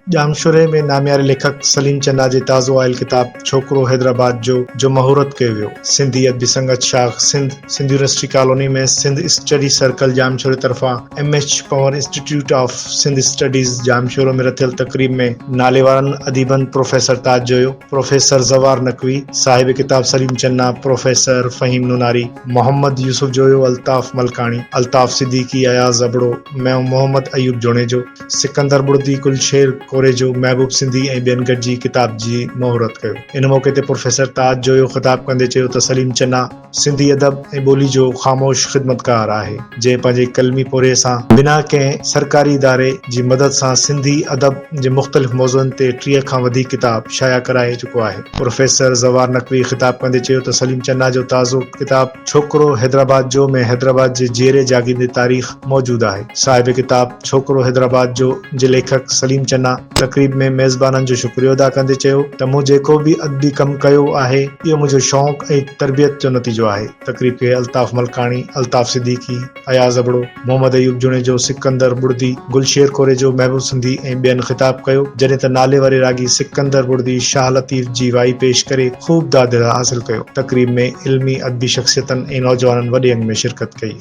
जामशोरे में नामियारे लेखक सलीम चन्ना जे ताज़ो आयल किताब छोकरो हैदराबाद जो महूरत कयो वियो। सिंधी अदबी संगत शाख सिंध यूनिवर्सिटी कॉलोनी में सिंध स्टडी सर्कल जामशोरे तरफा MH Panhwar institute of Sindh studies Jamshoro में रथियल तकरीब में नालेवारन अदीबन प्रोफेसर ताज जोयो, प्रोफेसर जवार नकवी, साहिब किताब सलीम चन्ना, प्रोफेसर फहीम नुनारी, मोहम्मद यूसुफ जोयो, अल्ताफ मलकानी, अल्ताफ सिद्दीकी, अयाज अबड़ो, मोहम्मद अयूब जोनेजो, सिकंदर बुर्दी, गुलशेर कोरेजो, महबूब सिंधी ऐं ॿियनि गॾिजी किताब जी महूरत कयो। इन मौके ते प्रोफेसर ताज जोयो ख़िताब कंदे चयो त सलीम चन्ना सिंधी अदब ऐं ॿोली जो ख़ामोश ख़िदमतकार आहे, जंहिं पंहिंजे कलमी पोरे सां बिना कंहिं सरकारी इदारे जी मदद सां सिंधी अदब जे मुख़्तलिफ़ मौज़ुअनि ते 30 खां वधीक किताब शाया कराए चुको आहे। प्रोफेसर जवार नकवी ख़िताब कंदे चयो त सलीम चन्ना जो ताज़ो किताब छोकरो हैदराबाद जो में हैदराबाद जे जेरे जागींदे तारीख़ मौजूद आहे। साहिब किताब छोकरो हैदराबाद जो जे लेखक सलीम चन्ना तकरीब में मेज़बाननि जो शुक्रियो अदा कंदे चयो त मूं जेको बि अदबी कमु कयो आहे इहो मुंहिंजो शौक़ु ऐं तरबियत जो नतीजो आहे। तकरीब खे अल्ताफ मलकानी, अल्ताफ सिद्दीकी, अयाज अबड़ो, मोहम्मद अयूब जुनेजो, सिकंदर बुर्दी, गुलशेर कोरेजो, महबूब सिंधी ऐं ॿियनि ख़िताब कयो, जॾहिं त नाले वारे रागी सिकंदर बुर्दी शाह लतीफ़ जी वाई पेश करे ख़ूब दाद हासिल कयो। तकरीब में इल्मी अदबी शख़्सियतनि ऐं नौजवाननि वॾे अंग में शिरकत कई।